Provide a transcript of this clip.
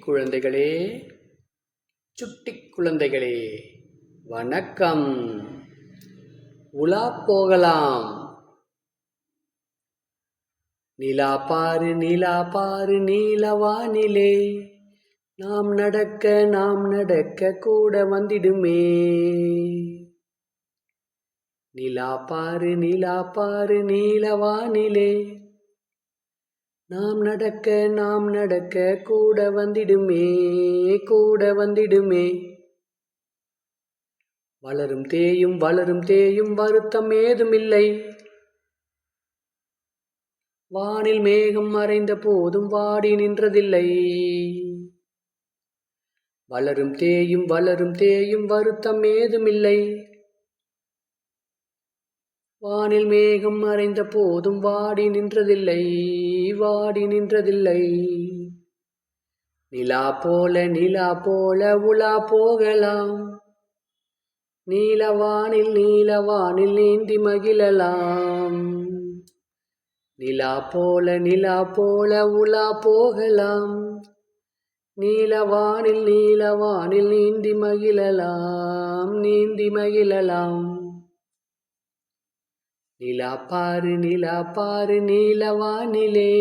குழந்தைகளே, சுட்டி குழந்தைகளே, வணக்கம். உலா போகலாம். நிலா பாரு நிலா பாரு நீலவானிலே, நாம் நடக்க கூட வந்திடுமே. நிலா பாரு நீலவானிலே, நாம் நடக்க கூட வந்திடுமே. வளரும் தேயும் வருத்தம் ஏதுமில்லை. வானில் மேகம் மறைந்த போதும் வாடி நின்றதில்லை. வளரும் தேயும் வருத்தம் ஏதுமில்லை. வானில் மேகம் மறைந்த போதும் வாடி நின்றதில்லை. நிலா போல உலா போகலாம். நீலவானில் நீந்தி மகிழலாம். நிலா போல உலா போகலாம். நீலவானில் நீந்தி மகிழலாம். நிலா பாரு நீலவானிலே.